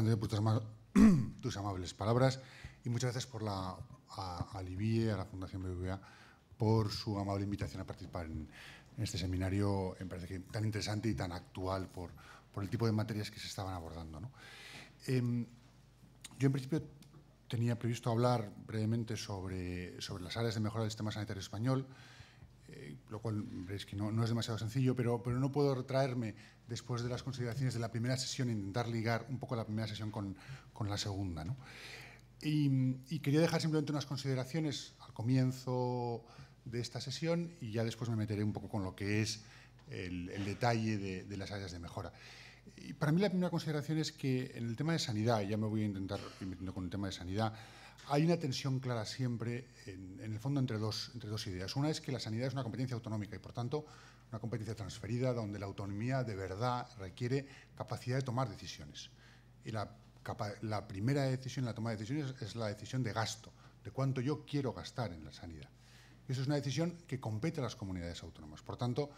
André, por tus amables palabras y muchas gracias por al IBIE, a la Fundación BBVA, por su amable invitación a participar en este seminario, me parece que tan interesante y tan actual por el tipo de materias que se estaban abordando, ¿no? Yo, en principio, tenía previsto hablar brevemente sobre las áreas de mejora del sistema sanitario español, lo cual veréis que no es demasiado sencillo, pero no puedo retraerme después de las consideraciones de la primera sesión e intentar ligar un poco la primera sesión con la segunda, ¿no? Y quería dejar simplemente unas consideraciones al comienzo de esta sesión y ya después me meteré un poco con lo que es el detalle de las áreas de mejora. Y para mí la primera consideración es que en el tema de sanidad, ya me voy a intentar ir metiendo con el tema de sanidad, hay una tensión clara siempre, en el fondo, entre dos ideas. Una es que la sanidad es una competencia autonómica y, por tanto, una competencia transferida donde la autonomía de verdad requiere capacidad de tomar decisiones. Y la primera decisión en la toma de decisiones es la decisión de gasto, de cuánto yo quiero gastar en la sanidad. Y eso es una decisión que compete a las comunidades autónomas. Por tanto,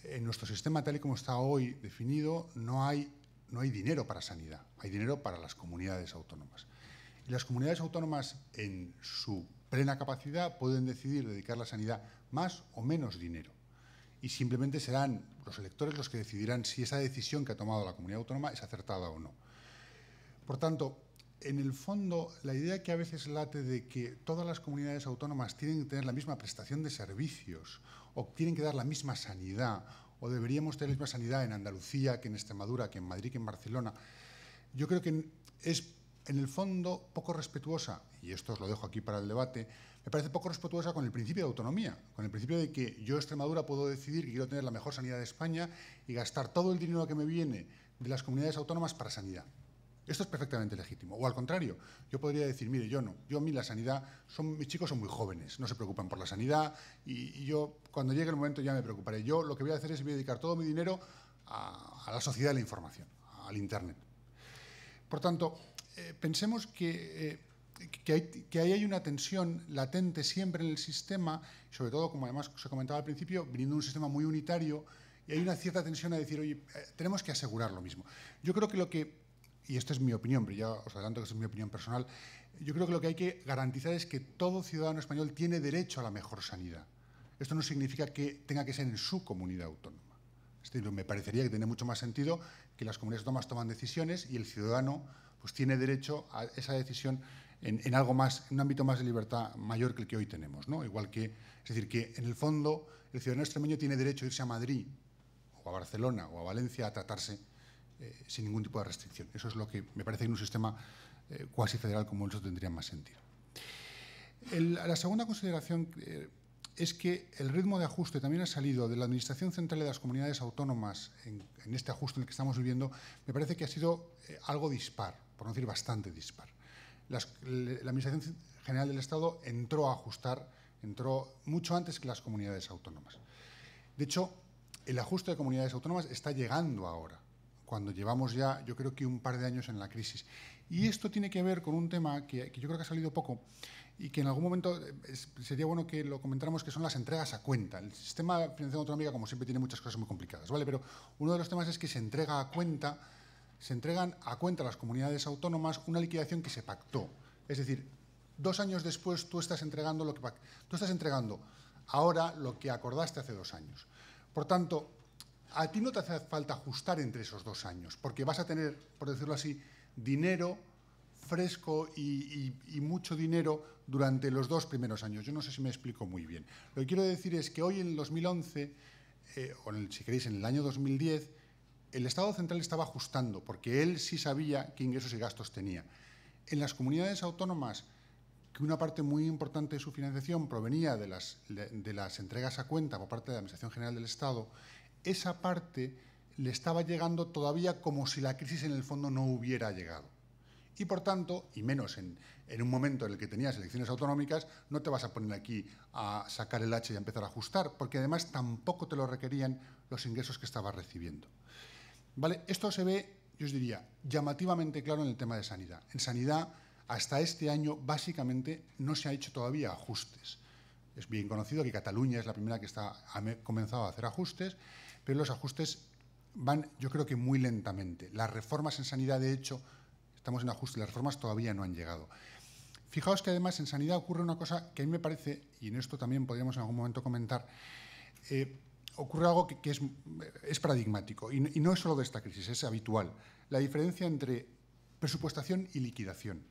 en nuestro sistema, tal y como está hoy definido, no hay dinero para sanidad, hay dinero para las comunidades autónomas. Y las comunidades autónomas, en su plena capacidad, pueden decidir dedicar a la sanidad más o menos dinero. Y simplemente serán los electores los que decidirán si esa decisión que ha tomado la comunidad autónoma es acertada o no. Por tanto, en el fondo, la idea que a veces late de que todas las comunidades autónomas tienen que tener la misma prestación de servicios o tienen que dar la misma sanidad o deberíamos tener la misma sanidad en Andalucía que en Extremadura, que en Madrid, que en Barcelona, yo creo que es, en el fondo, poco respetuosa, y esto os lo dejo aquí para el debate, me parece poco respetuosa con el principio de autonomía, con el principio de que yo, Extremadura, puedo decidir que quiero tener la mejor sanidad de España y gastar todo el dinero que me viene de las comunidades autónomas para sanidad. Esto es perfectamente legítimo. O al contrario, yo podría decir, mire, yo no, yo a mí la sanidad, mis chicos son muy jóvenes, no se preocupan por la sanidad y yo cuando llegue el momento ya me preocuparé. Yo lo que voy a hacer es voy a dedicar todo mi dinero a la sociedad de la información, al Internet. Por tanto, pensemos que ahí hay una tensión latente siempre en el sistema, sobre todo, como además se comentaba al principio, viniendo de un sistema muy unitario, y hay una cierta tensión a decir, oye, tenemos que asegurar lo mismo. Yo creo que y esta es mi opinión, pero ya os adelanto que esta es mi opinión personal, yo creo que lo que hay que garantizar es que todo ciudadano español tiene derecho a la mejor sanidad. Esto no significa que tenga que ser en su comunidad autónoma. Me parecería que tiene mucho más sentido que las comunidades autónomas toman decisiones y el ciudadano pues tiene derecho a esa decisión en algo más, en un ámbito más de libertad mayor que el que hoy tenemos, ¿no? Igual que, es decir, que en el fondo el ciudadano extremeño tiene derecho a irse a Madrid o a Barcelona o a Valencia a tratarse sin ningún tipo de restricción. Eso es lo que me parece que en un sistema cuasi federal como el nuestro tendría más sentido. La segunda consideración es que el ritmo de ajuste también ha salido de la Administración Central de las Comunidades Autónomas en este ajuste en el que estamos viviendo, me parece que ha sido algo dispar, por no decir bastante dispar. La Administración General del Estado entró a ajustar, entró mucho antes que las comunidades autónomas. De hecho, el ajuste de comunidades autónomas está llegando ahora, cuando llevamos ya, yo creo que un par de años en la crisis. Y esto tiene que ver con un tema que yo creo que ha salido poco y que en algún momento sería bueno que lo comentáramos, que son las entregas a cuenta. El sistema de financiación autonómica, como siempre, tiene muchas cosas muy complicadas, ¿vale? Pero uno de los temas es que se entregan a cuenta a las comunidades autónomas una liquidación que se pactó. Es decir, 2 años después tú estás entregando ahora lo que acordaste hace 2 años. Por tanto, a ti no te hace falta ajustar entre esos 2 años, porque vas a tener, por decirlo así, dinero fresco y mucho dinero durante los 2 primeros años. Yo no sé si me explico muy bien. Lo que quiero decir es que hoy en el 2011, si queréis en el año 2010, el Estado central estaba ajustando, porque él sí sabía qué ingresos y gastos tenía. En las comunidades autónomas, que una parte muy importante de su financiación provenía de las entregas a cuenta por parte de la Administración General del Estado, esa parte le estaba llegando todavía como si la crisis en el fondo no hubiera llegado. Y por tanto, y menos en un momento en el que tenías elecciones autonómicas, no te vas a poner aquí a sacar el hacha y a empezar a ajustar, porque además tampoco te lo requerían los ingresos que estabas recibiendo. ¿Vale? Esto se ve, yo os diría, llamativamente claro en el tema de sanidad. En sanidad, hasta este año, básicamente, no se ha hecho todavía ajustes. Es bien conocido que Cataluña es la primera que ha comenzado a hacer ajustes, pero los ajustes van, yo creo que muy lentamente. Las reformas en sanidad, de hecho, estamos en ajuste, las reformas todavía no han llegado. Fijaos que además en sanidad ocurre una cosa que a mí me parece, y en esto también podríamos en algún momento comentar, ocurre algo que es paradigmático, y no es solo de esta crisis, es habitual. La diferencia entre presupuestación y liquidación.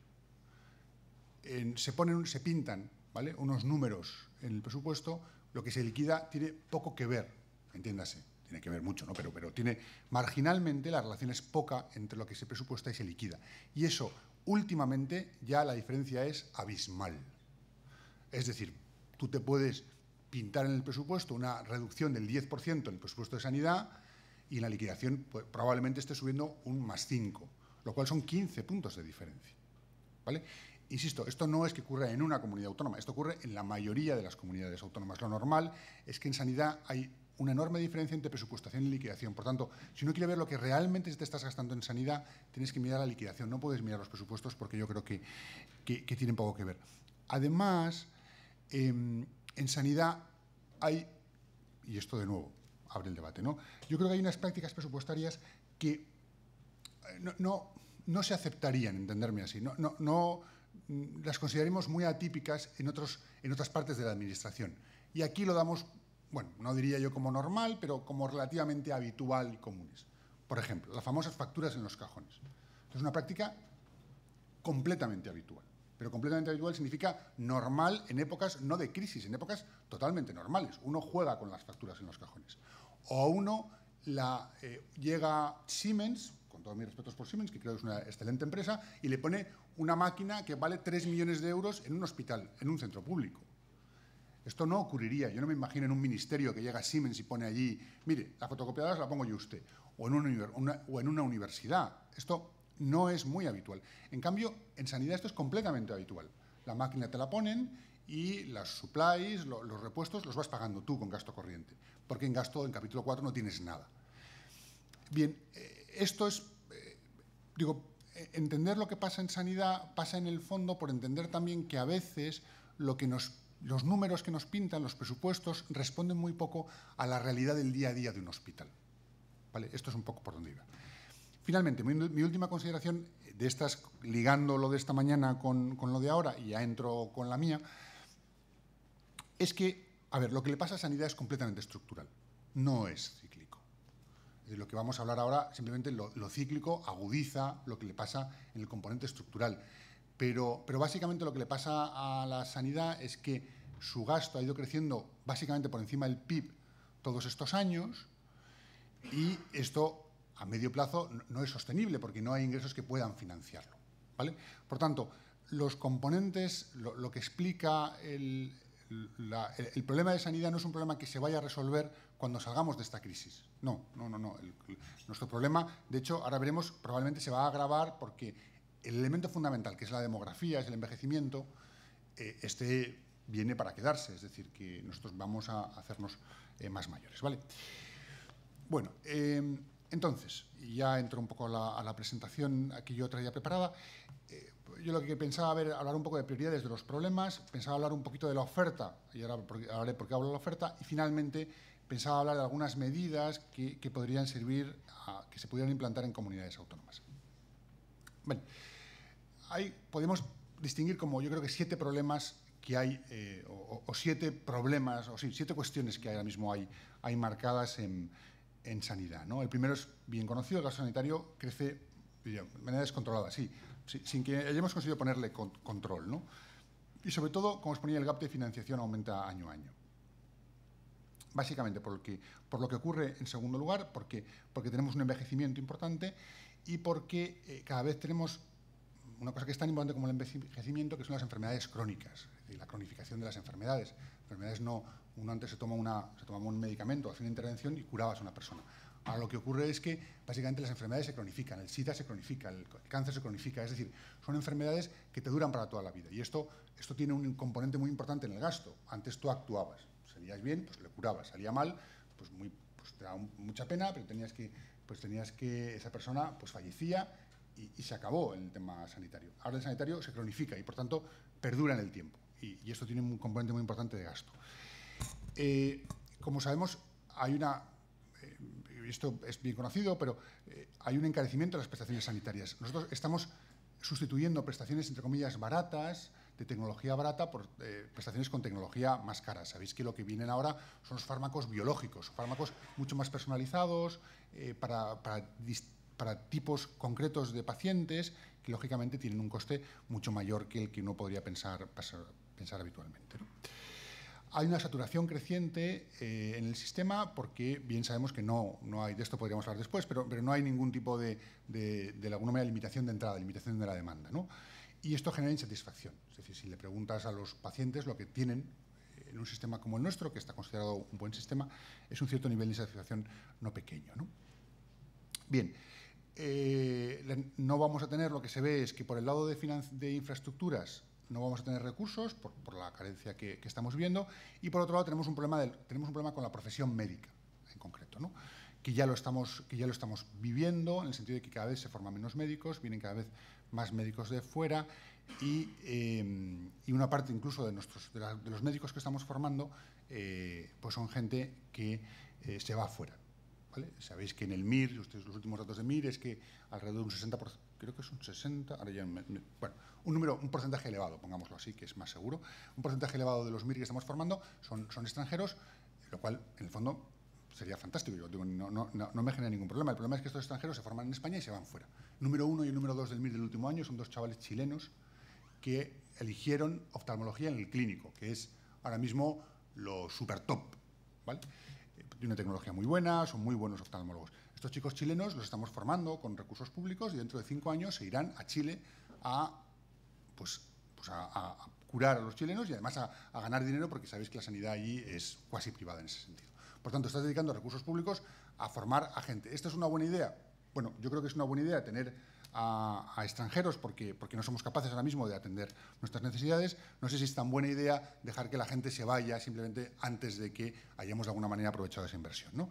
Se pintan, ¿vale?, unos números en el presupuesto, lo que se liquida tiene poco que ver, entiéndase, tiene que ver mucho, ¿no? pero tiene marginalmente la relación es poca entre lo que se presupuesta y se liquida. Y eso, últimamente, ya la diferencia es abismal. Es decir, tú te puedes pintar en el presupuesto una reducción del 10% en el presupuesto de sanidad y en la liquidación pues, probablemente esté subiendo un +5, lo cual son 15 puntos de diferencia, ¿vale? Insisto, esto no es que ocurra en una comunidad autónoma, esto ocurre en la mayoría de las comunidades autónomas. Lo normal es que en sanidad hay una enorme diferencia entre presupuestación y liquidación. Por tanto, si uno quiere ver lo que realmente te estás gastando en sanidad, tienes que mirar la liquidación, no puedes mirar los presupuestos porque yo creo que tienen poco que ver. Además, en sanidad hay, y esto de nuevo abre el debate, ¿no? Yo creo que hay unas prácticas presupuestarias que no se aceptarían, entenderme así, no las consideraremos muy atípicas en otras partes de la administración. Y aquí lo damos, bueno, no diría yo como normal, pero como relativamente habitual y comunes. Por ejemplo, las famosas facturas en los cajones. Es una práctica completamente habitual. Pero completamente habitual significa normal en épocas no de crisis, en épocas totalmente normales. Uno juega con las facturas en los cajones. O uno llega Siemens, con todos mis respetos por Siemens, que creo que es una excelente empresa, y le pone una máquina que vale 3 millones de euros en un hospital, en un centro público. Esto no ocurriría. Yo no me imagino en un ministerio que llega Siemens y pone allí, mire, la fotocopiadora la pongo yo usted, o en una universidad. Esto no es muy habitual. En cambio, en sanidad esto es completamente habitual. La máquina te la ponen y las supplies, los repuestos, los vas pagando tú con gasto corriente, porque en capítulo 4 no tienes nada. Bien, esto es, entender lo que pasa en sanidad pasa en el fondo por entender también que a veces los números que nos pintan, los presupuestos, responden muy poco a la realidad del día a día de un hospital, ¿vale? Esto es un poco por donde iba. Finalmente, mi última consideración, de estas, ligando lo de esta mañana con lo de ahora, y ya entro con la mía, es que, a ver, lo que le pasa a sanidad es completamente estructural, no es cíclico. De lo que vamos a hablar ahora, simplemente lo cíclico agudiza lo que le pasa en el componente estructural. Pero básicamente lo que le pasa a la sanidad es que su gasto ha ido creciendo básicamente por encima del PIB todos estos años y esto a medio plazo no es sostenible porque no hay ingresos que puedan financiarlo, ¿vale? Por tanto, los componentes, lo que explica el problema de sanidad no es un problema que se vaya a resolver cuando salgamos de esta crisis. No. Nuestro problema, de hecho, ahora veremos, probablemente se va a agravar porque el elemento fundamental, que es la demografía, es el envejecimiento, viene para quedarse, es decir, que nosotros vamos a hacernos más mayores, ¿vale? Bueno, entonces, ya entro un poco a la presentación aquí yo traía preparada. Yo lo que pensaba hablar un poco de prioridades de los problemas, pensaba hablar un poquito de la oferta, y ahora hablaré por qué hablo de la oferta, y finalmente pensaba hablar de algunas medidas que podrían servir, que se pudieran implantar en comunidades autónomas. Bueno, podemos distinguir como yo creo que 7 problemas que hay, o 7 problemas, o sí, 7 cuestiones que ahora mismo hay marcadas en sanidad, ¿no? El primero es bien conocido, el gasto sanitario crece de manera descontrolada, sí, sin que hayamos conseguido ponerle control, ¿no? Y sobre todo, como os ponía, el gap de financiación aumenta año a año. Básicamente por lo que ocurre en segundo lugar, porque tenemos un envejecimiento importante y porque cada vez tenemos una cosa que es tan importante como el envejecimiento, que son las enfermedades crónicas, es decir, la cronificación de las enfermedades. Enfermedades uno antes se tomaba un medicamento, hacía una intervención y curabas a una persona. Ahora lo que ocurre es que básicamente las enfermedades se cronifican, el SIDA se cronifica, el cáncer se cronifica, es decir, son enfermedades que te duran para toda la vida. Y esto tiene un componente muy importante en el gasto. Antes tú actuabas, salías bien, pues le curabas, salía mal, pues te daba mucha pena, pero tenías que esa persona pues fallecía y se acabó el tema sanitario. Ahora el sanitario se cronifica y por tanto perdura en el tiempo. Y esto tiene un componente muy importante de gasto. Como sabemos, esto es bien conocido, pero hay un encarecimiento de las prestaciones sanitarias. Nosotros estamos sustituyendo prestaciones, entre comillas, baratas, de tecnología barata, por prestaciones con tecnología más cara. Sabéis que lo que vienen ahora son los fármacos biológicos, fármacos mucho más personalizados para tipos concretos de pacientes que, lógicamente, tienen un coste mucho mayor que el que uno podría pensar habitualmente, ¿no? Hay una saturación creciente en el sistema porque bien sabemos que no hay, de esto podríamos hablar después, pero no hay ningún tipo de alguna manera, limitación de entrada, limitación de la demanda, ¿no? Y esto genera insatisfacción. Es decir, si le preguntas a los pacientes, lo que tienen en un sistema como el nuestro, que está considerado un buen sistema, es un cierto nivel de insatisfacción no pequeño, ¿no? Bien, no vamos a tener, lo que se ve es que por el lado de infraestructuras no vamos a tener recursos por la carencia que estamos viendo, y por otro lado tenemos un problema con la profesión médica en concreto, ¿no? que ya lo estamos viviendo, en el sentido de que cada vez se forman menos médicos, vienen cada vez más médicos de fuera, y una parte incluso de los médicos que estamos formando pues son gente que se va afuera, ¿vale? Sabéis que en el MIR, los últimos datos de MIR, es que alrededor de un 60%, creo que es un 60%, ahora ya bueno, un porcentaje elevado, pongámoslo así, que es más seguro, un porcentaje elevado de los MIR que estamos formando son extranjeros, lo cual, en el fondo, sería fantástico. Yo digo, no me genera ningún problema. El problema es que estos extranjeros se forman en España y se van fuera. Número 1 y el número 2 del MIR del último año son dos chavales chilenos que eligieron oftalmología en el clínico, que es ahora mismo lo super top, ¿vale? Tiene una tecnología muy buena, son muy buenos oftalmólogos. Estos chicos chilenos los estamos formando con recursos públicos y dentro de 5 años se irán a Chile a curar a los chilenos y además a ganar dinero, porque sabéis que la sanidad allí es cuasi privada en ese sentido. Por tanto, estás dedicando recursos públicos a formar a gente. ¿Esta es una buena idea? Bueno, yo creo que es una buena idea tener a extranjeros porque no somos capaces ahora mismo de atender nuestras necesidades. No sé si es tan buena idea dejar que la gente se vaya simplemente antes de que hayamos de alguna manera aprovechado esa inversión, ¿no?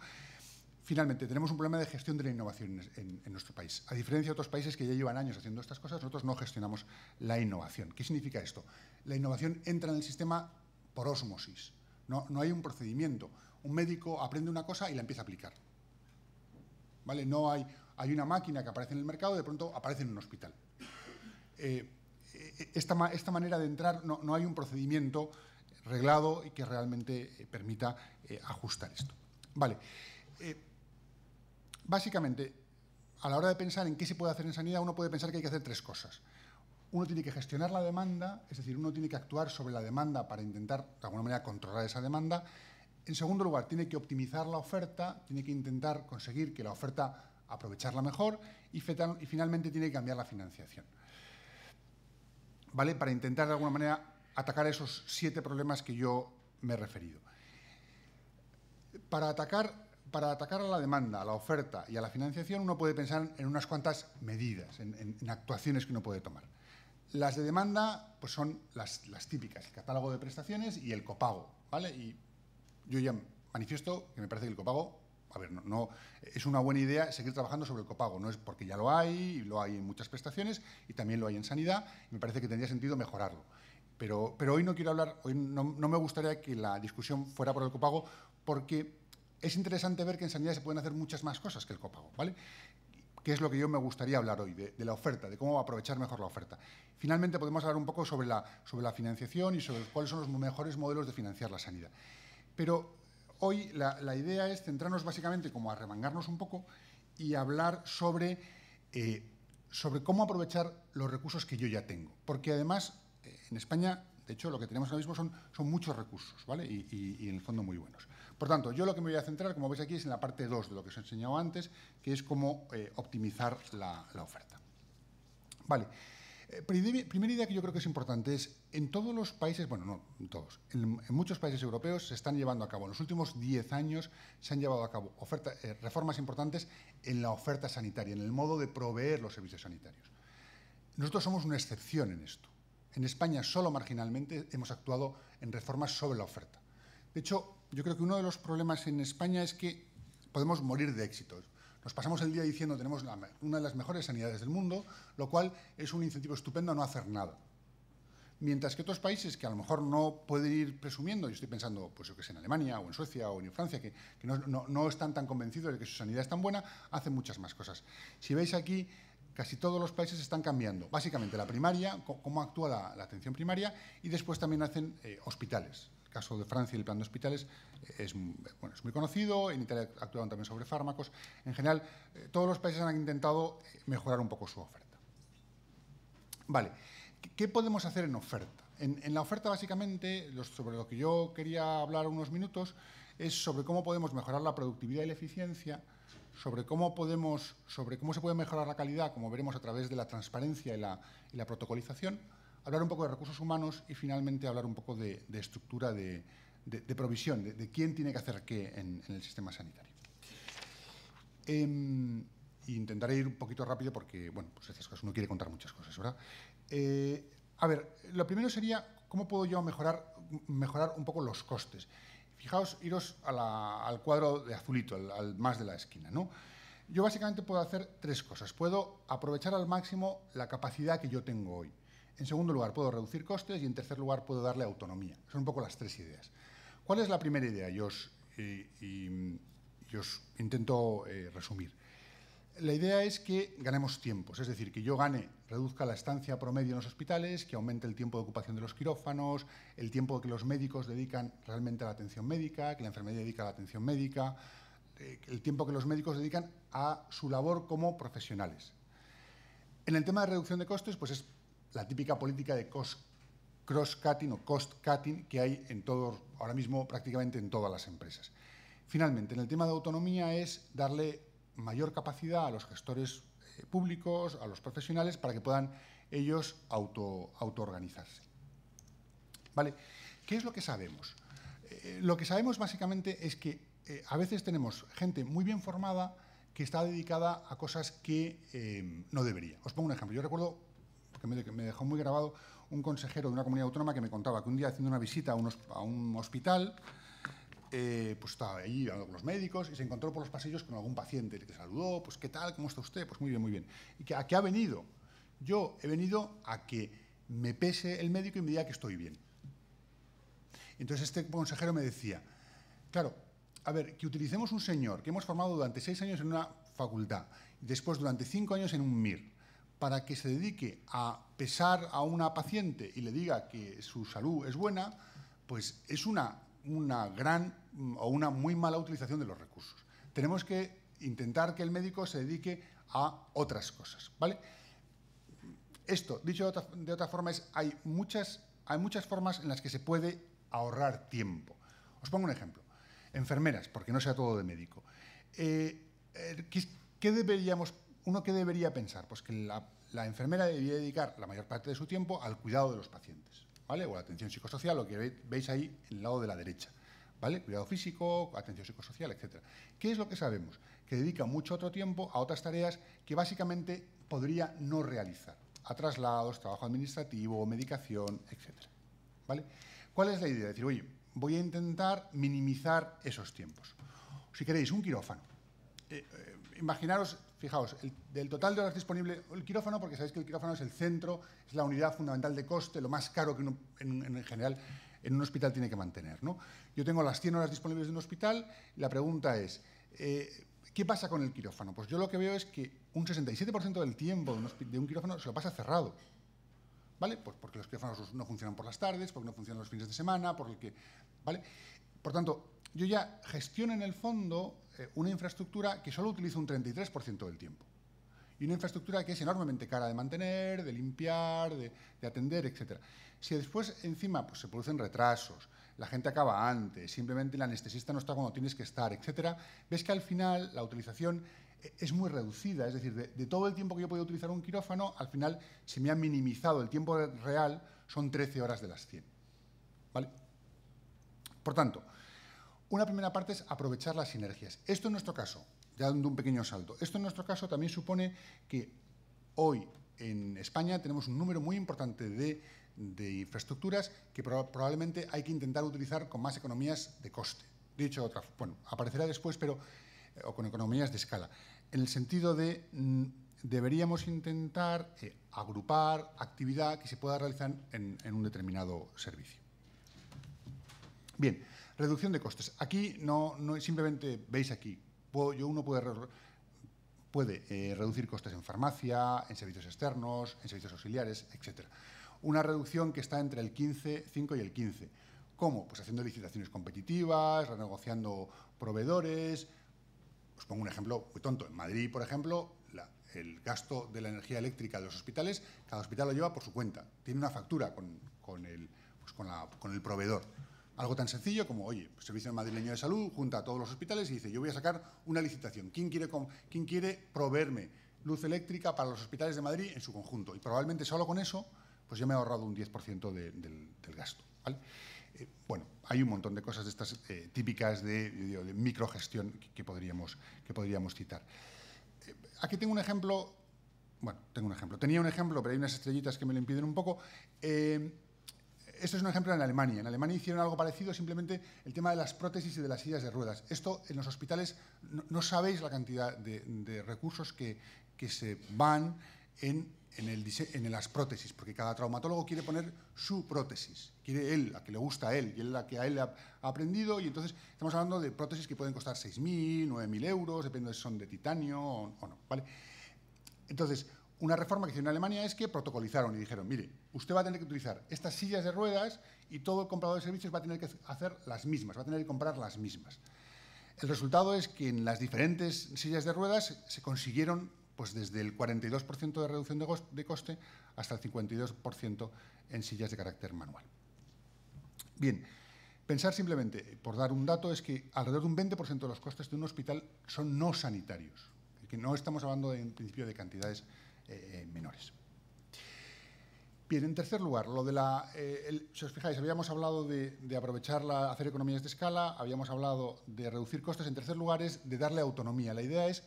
Finalmente, tenemos un problema de gestión de la innovación en nuestro país. A diferencia de otros países que ya llevan años haciendo estas cosas, nosotros no gestionamos la innovación. ¿Qué significa esto? La innovación entra en el sistema por ósmosis. No hay un procedimiento. Un médico aprende una cosa y la empieza a aplicar, ¿vale? No hay una máquina que aparece en el mercado y de pronto aparece en un hospital. Esta manera de entrar, no hay un procedimiento reglado y que realmente permita ajustar esto. Vale. Básicamente, a la hora de pensar en qué se puede hacer en sanidad, uno puede pensar que hay que hacer 3 cosas. Uno tiene que gestionar la demanda, es decir, uno tiene que actuar sobre la demanda para intentar, de alguna manera, controlar esa demanda. En segundo lugar, tiene que optimizar la oferta, tiene que intentar conseguir que la oferta aprovecharla mejor y finalmente tiene que cambiar la financiación, ¿vale? Para intentar, de alguna manera, atacar esos 7 problemas que yo me he referido. Para atacar a la demanda, a la oferta y a la financiación, uno puede pensar en unas cuantas medidas, en actuaciones que uno puede tomar. Las de demanda pues son las típicas, el catálogo de prestaciones y el copago, ¿vale? Y yo ya manifiesto que me parece que el copago, a ver, no es una buena idea seguir trabajando sobre el copago, no es porque ya lo hay, y lo hay en muchas prestaciones y también lo hay en sanidad, y me parece que tendría sentido mejorarlo. Pero hoy no quiero hablar, hoy no me gustaría que la discusión fuera por el copago, porque es interesante ver que en sanidad se pueden hacer muchas más cosas que el copago, ¿vale? Que es lo que yo me gustaría hablar hoy, de la oferta, de cómo aprovechar mejor la oferta. Finalmente podemos hablar un poco sobre la financiación y sobre cuáles son los mejores modelos de financiar la sanidad. Pero hoy la idea es centrarnos básicamente como a remangarnos un poco y hablar sobre cómo aprovechar los recursos que yo ya tengo. Porque además, en España, de hecho, lo que tenemos ahora mismo son muchos recursos, ¿vale? Y en el fondo muy buenos. Por tanto, yo lo que me voy a centrar, como veis aquí, es en la parte 2 de lo que os he enseñado antes, que es cómo optimizar la oferta. Vale. Primera idea que yo creo que es importante es, en todos los países, bueno, no en todos, en muchos países europeos se están llevando a cabo, en los últimos 10 años se han llevado a cabo reformas importantes en la oferta sanitaria, en el modo de proveer los servicios sanitarios. Nosotros somos una excepción en esto. En España solo marginalmente hemos actuado en reformas sobre la oferta. De hecho, yo creo que uno de los problemas en España es que podemos morir de éxitos. Nos pasamos el día diciendo que tenemos una de las mejores sanidades del mundo, lo cual es un incentivo estupendo a no hacer nada. Mientras que otros países que a lo mejor no pueden ir presumiendo, yo estoy pensando, pues yo que sé, en Alemania o en Suecia o en Francia, que no están tan convencidos de que su sanidad es tan buena, hacen muchas más cosas. Si veis aquí, casi todos los países están cambiando. Básicamente la primaria, cómo actúa la atención primaria, y después también hacen hospitales. El caso de Francia y el plan de hospitales es muy conocido. En Italia actúan también sobre fármacos. En general, todos los países han intentado mejorar un poco su oferta. Vale, ¿qué podemos hacer en oferta? En la oferta, básicamente, sobre lo que yo quería hablar unos minutos, es sobre cómo podemos mejorar la productividad y la eficiencia, sobre cómo se puede mejorar la calidad, como veremos a través de la transparencia y la protocolización, hablar un poco de recursos humanos y finalmente hablar un poco de estructura de provisión, de quién tiene que hacer qué en el sistema sanitario. Intentaré ir un poquito rápido porque, bueno, pues estas cosas, uno quiere contar muchas cosas, ¿verdad? A ver, lo primero sería cómo puedo yo mejorar un poco los costes. Fijaos, iros al cuadro de azulito, al más de la esquina, ¿no? Yo básicamente puedo hacer tres cosas. Puedo aprovechar al máximo la capacidad que yo tengo hoy. En segundo lugar, puedo reducir costes y en tercer lugar, puedo darle autonomía. Son un poco las tres ideas. ¿Cuál es la primera idea? Yo os intento resumir. La idea es que ganemos tiempos, es decir, que yo reduzca la estancia promedio en los hospitales, que aumente el tiempo de ocupación de los quirófanos, el tiempo que los médicos dedican realmente a la atención médica, que la enfermería dedica a la atención médica, el tiempo que los médicos dedican a su labor como profesionales. En el tema de reducción de costes, pues es la típica política de cross-cutting o cost-cutting que hay ahora mismo prácticamente en todas las empresas. Finalmente, en el tema de autonomía es darle mayor capacidad a los gestores públicos, a los profesionales, para que puedan ellos autoorganizarse. ¿Vale? ¿Qué es lo que sabemos? Lo que sabemos básicamente es que a veces tenemos gente muy bien formada que está dedicada a cosas que no debería. Os pongo un ejemplo. Yo recuerdo, porque me dejó muy grabado, un consejero de una comunidad autónoma que me contaba que un día haciendo una visita a un hospital, pues estaba allí hablando con los médicos y se encontró por los pasillos con algún paciente que saludó, pues ¿qué tal? ¿Cómo está usted? Pues muy bien, muy bien. ¿Y a qué ha venido? Yo he venido a que me pese el médico y me diga que estoy bien. Entonces este consejero me decía, claro, a ver, que utilicemos un señor que hemos formado durante 6 años en una facultad y después durante 5 años en un MIR, para que se dedique a pesar a una paciente y le diga que su salud es buena, pues es una gran o una muy mala utilización de los recursos. Tenemos que intentar que el médico se dedique a otras cosas, ¿vale? Esto, dicho de otra forma, hay muchas formas en las que se puede ahorrar tiempo. Os pongo un ejemplo. Enfermeras, porque no sea todo de médico. ¿Qué debería pensar? Pues que la enfermera debería dedicar la mayor parte de su tiempo al cuidado de los pacientes, ¿vale? O la atención psicosocial, lo que veis ahí en el lado de la derecha, ¿vale? Cuidado físico, atención psicosocial, etc. ¿Qué es lo que sabemos? Que dedica mucho otro tiempo a otras tareas que básicamente podría no realizar. A traslados, trabajo administrativo, medicación, etc. ¿Vale? ¿Cuál es la idea? Decir, oye, voy a intentar minimizar esos tiempos. Si queréis, un quirófano. Imaginaros, fijaos, del total de horas disponible, el quirófano, porque sabéis que el quirófano es el centro, es la unidad fundamental de coste, lo más caro que uno, en general en un hospital tiene que mantener, ¿no? Yo tengo las 100 horas disponibles de un hospital y la pregunta es, ¿qué pasa con el quirófano? Pues yo lo que veo es que un 67% del tiempo de un quirófano se lo pasa cerrado, ¿vale? Pues porque los quirófanos no funcionan por las tardes, porque no funcionan los fines de semana, ¿vale? Por tanto, yo ya gestiono en el fondo una infraestructura que solo utiliza un 33% del tiempo. Y una infraestructura que es enormemente cara de mantener, de limpiar, de atender, etc. Si después, encima, pues, se producen retrasos, la gente acaba antes, simplemente el anestesista no está cuando tienes que estar, etc., ves que al final la utilización es muy reducida. Es decir, de todo el tiempo que yo podía utilizar un quirófano, al final se me ha minimizado. El tiempo real son 13 horas de las 100. ¿Vale? Por tanto, una primera parte es aprovechar las sinergias. Esto en nuestro caso, ya dando un pequeño salto, esto en nuestro caso también supone que hoy en España tenemos un número muy importante de infraestructuras que probablemente hay que intentar utilizar con más economías de coste. Dicho otra, bueno, aparecerá después, pero o con economías de escala, en el sentido de deberíamos intentar agrupar actividad que se pueda realizar en un determinado servicio. Bien, reducción de costes. Aquí no simplemente veis aquí, uno puede puede reducir costes en farmacia, en servicios externos, en servicios auxiliares, etc. Una reducción que está entre el 5 y el 15. ¿Cómo? Pues haciendo licitaciones competitivas, renegociando proveedores. Os pongo un ejemplo muy tonto. En Madrid, por ejemplo, el gasto de la energía eléctrica de los hospitales, cada hospital lo lleva por su cuenta. Tiene una factura con el proveedor. Algo tan sencillo como, oye, el Servicio Madrileño de Salud junta a todos los hospitales y dice, yo voy a sacar una licitación. ¿Quién quiere proveerme luz eléctrica para los hospitales de Madrid en su conjunto? Y probablemente solo con eso, pues yo me he ahorrado un 10% del gasto, ¿vale? Bueno, hay un montón de cosas de estas típicas de microgestión que podríamos citar. Aquí tengo un ejemplo. Bueno, tenía un ejemplo, pero hay unas estrellitas que me lo impiden un poco. Esto es un ejemplo en Alemania. En Alemania hicieron algo parecido, simplemente el tema de las prótesis y de las sillas de ruedas. Esto en los hospitales, no sabéis la cantidad de recursos que se van en las prótesis, porque cada traumatólogo quiere poner su prótesis. Quiere él, la que le gusta a él, y él la que a él ha aprendido, y entonces estamos hablando de prótesis que pueden costar 6.000, 9.000 euros, depende si son de titanio o no, ¿vale? Entonces, una reforma que hicieron en Alemania es que protocolizaron y dijeron, mire, usted va a tener que utilizar estas sillas de ruedas y todo el comprador de servicios va a tener que hacer las mismas, va a tener que comprar las mismas. El resultado es que en las diferentes sillas de ruedas se consiguieron pues desde el 42% de reducción de coste hasta el 52% en sillas de carácter manual. Bien, pensar simplemente, por dar un dato, es que alrededor de un 20% de los costes de un hospital son no sanitarios, que no estamos hablando en principio de cantidades menores. Bien, en tercer lugar, si os fijáis, habíamos hablado de hacer economías de escala, habíamos hablado de reducir costes. En tercer lugar es de darle autonomía. La idea es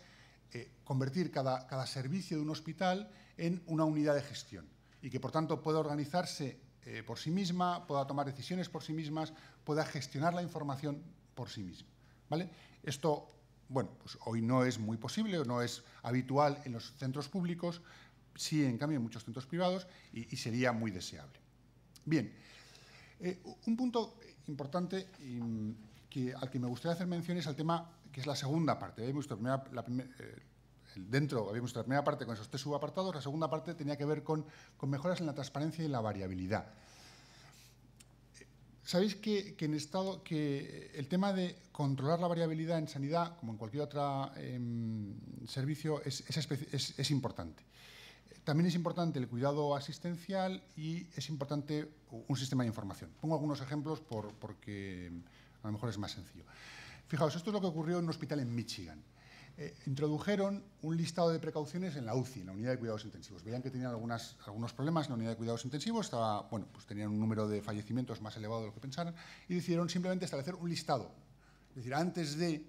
convertir cada servicio de un hospital en una unidad de gestión y que, por tanto, pueda organizarse por sí misma, pueda tomar decisiones por sí mismas, pueda gestionar la información por sí misma, ¿vale? Esto, bueno, pues hoy no es muy posible o no es habitual en los centros públicos, sí, en cambio, en muchos centros privados y sería muy deseable. Bien, un punto importante al que me gustaría hacer mención es al tema que es la segunda parte. Habíamos visto la primera parte con esos tres subapartados, la segunda parte tenía que ver con mejoras en la transparencia y la variabilidad. Sabéis que el tema de controlar la variabilidad en sanidad, como en cualquier otro servicio, es importante. También es importante el cuidado asistencial y es importante un sistema de información. Pongo algunos ejemplos porque a lo mejor es más sencillo. Fijaos, esto es lo que ocurrió en un hospital en Michigan. Introdujeron un listado de precauciones en la UCI, en la unidad de cuidados intensivos. Veían que tenían algunos problemas en la unidad de cuidados intensivos, pues tenían un número de fallecimientos más elevado de lo que pensaran, y decidieron simplemente establecer un listado. Es decir, antes de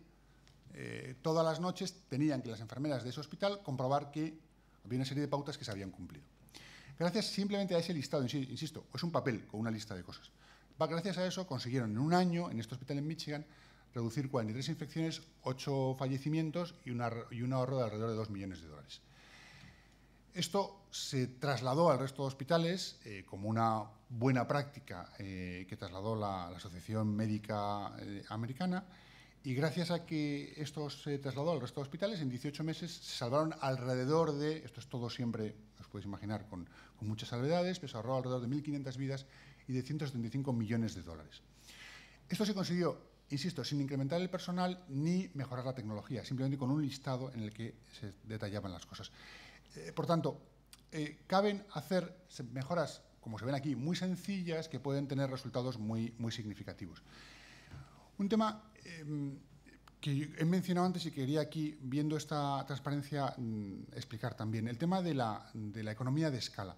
todas las noches tenían que las enfermeras de ese hospital comprobar que había una serie de pautas que se habían cumplido. Gracias simplemente a ese listado, insisto, es un papel con una lista de cosas. Gracias a eso consiguieron en un año, en este hospital en Michigan, reducir 43 infecciones, 8 fallecimientos y un ahorro de alrededor de 2 millones de dólares. Esto se trasladó al resto de hospitales como una buena práctica que trasladó la Asociación Médica Americana, y gracias a que esto se trasladó al resto de hospitales, en 18 meses se salvaron alrededor de, esto es todo siempre, os podéis imaginar, con muchas salvedades, pero se ahorró alrededor de 1.500 vidas y de 175 millones de dólares. Esto se consiguió, insisto, sin incrementar el personal ni mejorar la tecnología, simplemente con un listado en el que se detallaban las cosas. Por tanto, caben hacer mejoras, como se ven aquí, muy sencillas, que pueden tener resultados muy significativos. Un tema que he mencionado antes y quería aquí, viendo esta transparencia, explicar también. El tema de la economía de escala.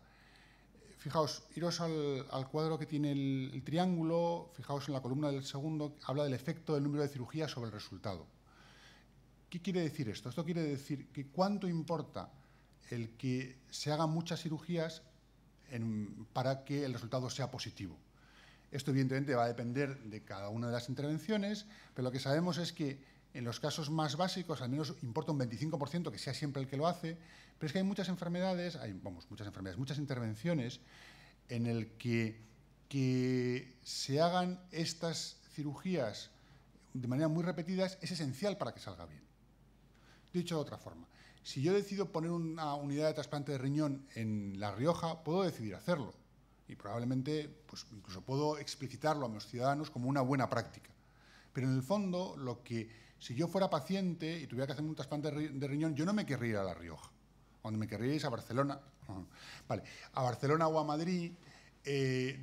Fijaos, iros al cuadro que tiene el triángulo, fijaos en la columna del segundo, habla del efecto del número de cirugías sobre el resultado. ¿Qué quiere decir esto? Esto quiere decir que cuánto importa el que se hagan muchas cirugías para que el resultado sea positivo. Esto, evidentemente, va a depender de cada una de las intervenciones, pero lo que sabemos es que en los casos más básicos, al menos importa un 25%, que sea siempre el que lo hace, pero es que hay muchas enfermedades, muchas intervenciones en el que se hagan estas cirugías de manera muy repetidas es esencial para que salga bien. Dicho de otra forma, Si yo decido poner una unidad de trasplante de riñón en La Rioja, puedo decidir hacerlo. Y probablemente pues, incluso puedo explicitarlo a mis ciudadanos como una buena práctica. Pero en el fondo, si yo fuera paciente y tuviera que hacerme un trasplante de riñón, yo no me querría ir a La Rioja. Donde me querría ir es a Barcelona. Vale, a Barcelona o a Madrid,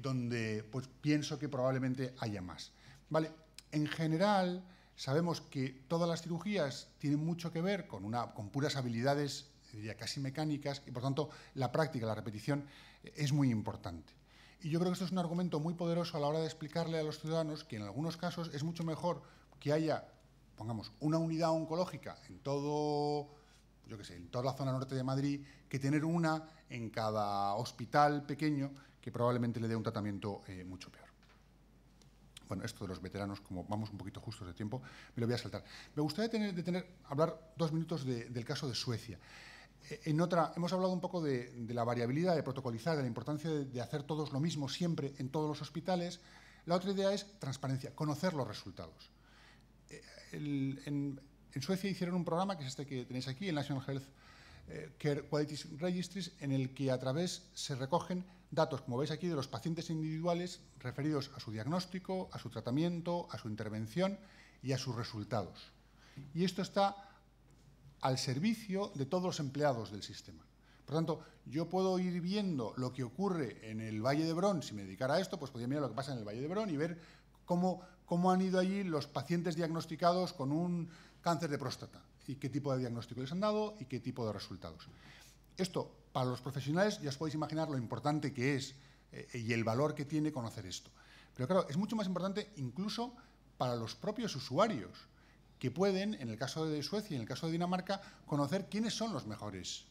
donde pues, pienso que probablemente haya más. Vale, en general, sabemos que todas las cirugías tienen mucho que ver con puras habilidades, diría, casi mecánicas, y por tanto la práctica, la repetición, es muy importante. Y yo creo que esto es un argumento muy poderoso a la hora de explicarle a los ciudadanos que en algunos casos es mucho mejor que haya, pongamos, una unidad oncológica en todo, yo qué sé, en toda la zona norte de Madrid, que tener una en cada hospital pequeño que probablemente le dé un tratamiento mucho peor. Bueno, esto de los veteranos, como vamos un poquito justos de tiempo, me lo voy a saltar. Me gustaría hablar 2 minutos del caso de Suecia. Hemos hablado un poco de la variabilidad, de protocolizar, de la importancia de hacer todos lo mismo siempre en todos los hospitales. La otra idea es transparencia, conocer los resultados. En Suecia hicieron un programa, que es este que tenéis aquí, el National Health Care Quality Registries, en el que a través se recogen datos, como veis aquí, de los pacientes individuales referidos a su diagnóstico, a su tratamiento, a su intervención y a sus resultados. Y esto está al servicio de todos los empleados del sistema. Por tanto, yo puedo ir viendo lo que ocurre en el Valle de Hebrón. Si me dedicara a esto, pues podría mirar lo que pasa en el Valle de Hebrón y ver cómo han ido allí los pacientes diagnosticados con un cáncer de próstata y qué tipo de diagnóstico les han dado y qué tipo de resultados. Esto, para los profesionales, ya os podéis imaginar lo importante que es y el valor que tiene conocer esto. Pero claro, es mucho más importante incluso para los propios usuarios, que pueden, en el caso de Suecia y en el caso de Dinamarca, conocer quiénes son los mejores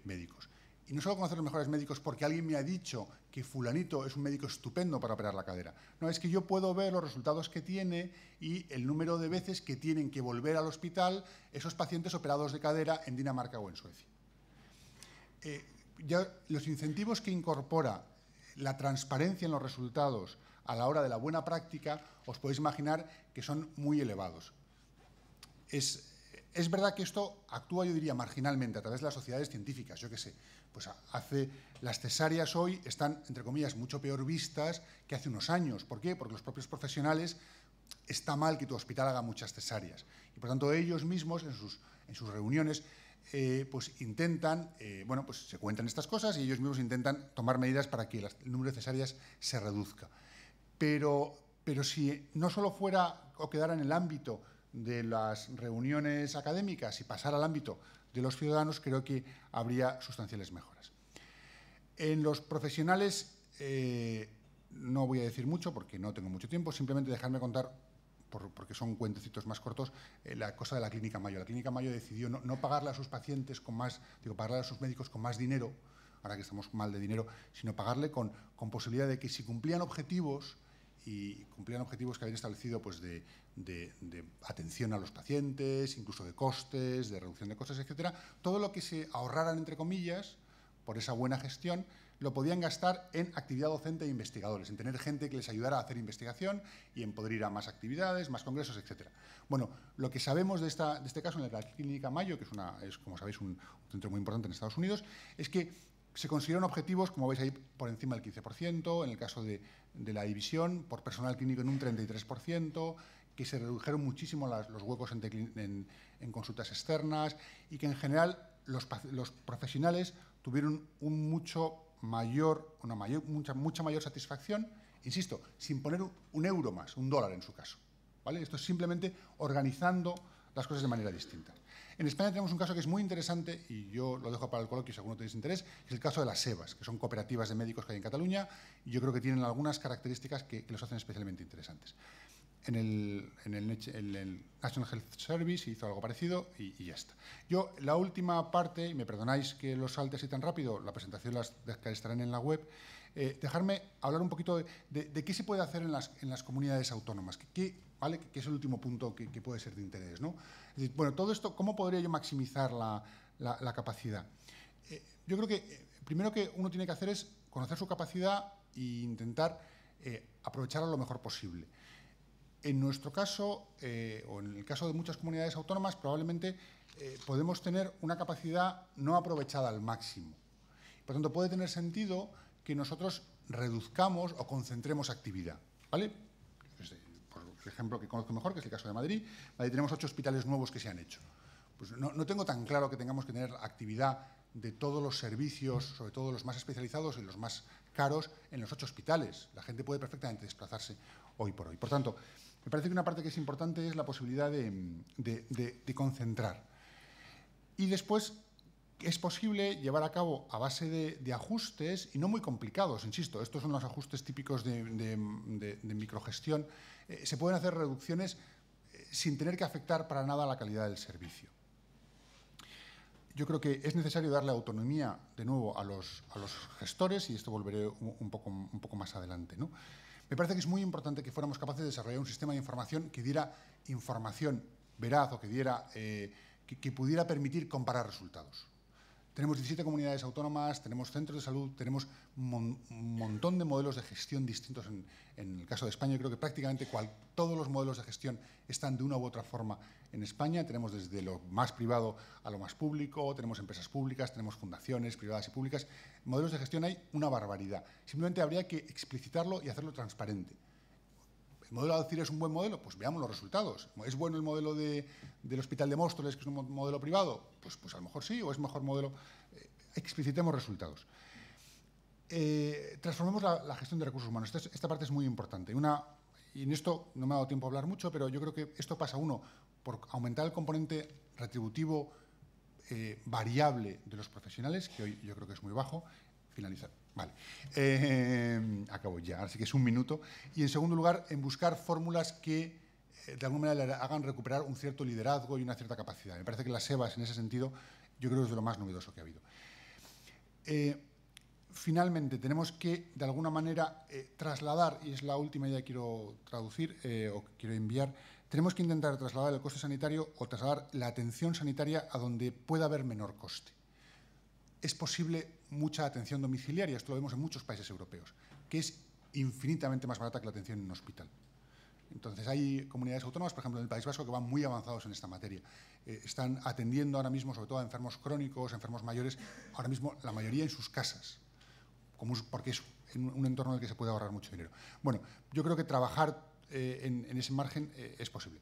médicos. Y no solo conocer los mejores médicos porque alguien me ha dicho que fulanito es un médico estupendo para operar la cadera. No, es que yo puedo ver los resultados que tiene y el número de veces que tienen que volver al hospital esos pacientes operados de cadera en Dinamarca o en Suecia. Ya los incentivos que incorpora la transparencia en los resultados a la hora de la buena práctica, os podéis imaginar que son muy elevados. Es verdad que esto actúa, yo diría, marginalmente a través de las sociedades científicas. Yo qué sé, pues las cesáreas hoy están, entre comillas, mucho peor vistas que hace unos años. ¿Por qué? Porque los propios profesionales, está mal que tu hospital haga muchas cesáreas. Y por tanto ellos mismos, en sus reuniones, pues intentan, bueno, pues se cuentan estas cosas y ellos mismos intentan tomar medidas para que el número de cesáreas se reduzca. Pero si no solo fuera o quedara en el ámbito de las reuniones académicas y pasara al ámbito de los ciudadanos, creo que habría sustanciales mejoras. En los profesionales no voy a decir mucho porque no tengo mucho tiempo, simplemente dejarme contar, porque son cuentecitos más cortos, la cosa de la Clínica Mayo. La Clínica Mayo decidió no pagarle a sus pacientes pagarle a sus médicos con más dinero, ahora que estamos mal de dinero, sino pagarle con posibilidad de que si cumplían objetivos, que habían establecido pues, de atención a los pacientes, incluso de costes, de reducción de costes, etcétera, todo lo que se ahorraran, entre comillas, por esa buena gestión, lo podían gastar en actividad docente e investigadores, en tener gente que les ayudara a hacer investigación y en poder ir a más actividades, más congresos, etcétera. Bueno, lo que sabemos de este caso en la Clínica Mayo, que es como sabéis, un centro muy importante en Estados Unidos, es que se consiguieron objetivos, como veis ahí, por encima del 15%, en el caso de la división, por personal clínico en un 33%, que se redujeron muchísimo los huecos en consultas externas y que en general los profesionales tuvieron mucha mayor satisfacción, insisto, sin poner un euro más, $1 en su caso. ¿Vale? Esto es simplemente organizando las cosas de manera distinta. En España tenemos un caso que es muy interesante, y yo lo dejo para el coloquio si alguno tenéis interés, que es el caso de las SEBAS, que son cooperativas de médicos que hay en Cataluña, y yo creo que tienen algunas características que los hacen especialmente interesantes. En el National Health Service hizo algo parecido y ya está. Yo, la última parte, y me perdonáis que los salte así tan rápido, la presentación las estarán en la web, dejarme hablar un poquito de qué se puede hacer en las comunidades autónomas, ¿vale? Que es el último punto que puede ser de interés, ¿no? Es decir, bueno, todo esto, ¿cómo podría yo maximizar la capacidad? Yo creo que primero que uno tiene que hacer es conocer su capacidad e intentar aprovecharla lo mejor posible. En nuestro caso, o en el caso de muchas comunidades autónomas, probablemente podemos tener una capacidad no aprovechada al máximo. Por tanto, puede tener sentido que nosotros reduzcamos o concentremos actividad, ¿vale? Por el ejemplo que conozco mejor, que es el caso de Madrid. En Madrid tenemos 8 hospitales nuevos que se han hecho. Pues no tengo tan claro que tengamos que tener actividad de todos los servicios, sobre todo los más especializados y los más caros, en los 8 hospitales. La gente puede perfectamente desplazarse hoy por hoy. Por tanto, me parece que una parte que es importante es la posibilidad de concentrar. Y después es posible llevar a cabo a base de ajustes, y no muy complicados, insisto, estos son los ajustes típicos de microgestión, se pueden hacer reducciones sin tener que afectar para nada la calidad del servicio. Yo creo que es necesario darle autonomía, de nuevo, a los gestores, y esto volveré un poco más adelante, ¿no? Me parece que es muy importante que fuéramos capaces de desarrollar un sistema de información que diera información veraz o que pudiera permitir comparar resultados. Tenemos 17 comunidades autónomas, tenemos centros de salud, tenemos un montón de modelos de gestión distintos. En el caso de España, yo creo que prácticamente todos los modelos de gestión están de una u otra forma en España. Tenemos desde lo más privado a lo más público, tenemos empresas públicas, tenemos fundaciones privadas y públicas. Modelos de gestión hay una barbaridad. Simplemente habría que explicitarlo y hacerlo transparente. ¿El modelo de Alcira es un buen modelo? Pues veamos los resultados. ¿Es bueno el modelo del Hospital de Móstoles, que es un modelo privado? Pues a lo mejor sí, o es mejor modelo. Explicitemos resultados. Transformemos la gestión de recursos humanos. Esta parte es muy importante. Y en esto no me ha dado tiempo a hablar mucho, pero yo creo que esto pasa, uno, por aumentar el componente retributivo variable de los profesionales, que hoy yo creo que es muy bajo. Finalizar. Vale. Acabo ya, así que es un minuto. Y en segundo lugar, en buscar fórmulas que de alguna manera le hagan recuperar un cierto liderazgo y una cierta capacidad. Me parece que las EVAs, en ese sentido, yo creo que es de lo más novedoso que ha habido. Finalmente, tenemos que, de alguna manera, trasladar, y es la última idea que quiero traducir o que quiero enviar, tenemos que intentar trasladar el coste sanitario o trasladar la atención sanitaria a donde pueda haber menor coste. Es posible mucha atención domiciliaria, esto lo vemos en muchos países europeos, que es infinitamente más barata que la atención en un hospital. Entonces, hay comunidades autónomas, por ejemplo, en el País Vasco, que van muy avanzados en esta materia. Están atendiendo ahora mismo, sobre todo a enfermos crónicos, enfermos mayores, ahora mismo la mayoría en sus casas, porque es un entorno en el que se puede ahorrar mucho dinero. Bueno, yo creo que trabajar en ese margen es posible.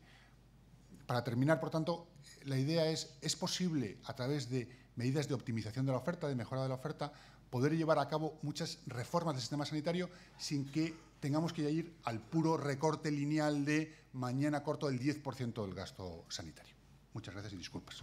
Para terminar, por tanto, la idea es posible, a través de medidas de optimización de la oferta, de mejora de la oferta, poder llevar a cabo muchas reformas del sistema sanitario sin que tengamos que ir al puro recorte lineal de mañana corto el 10% del gasto sanitario. Muchas gracias y disculpas.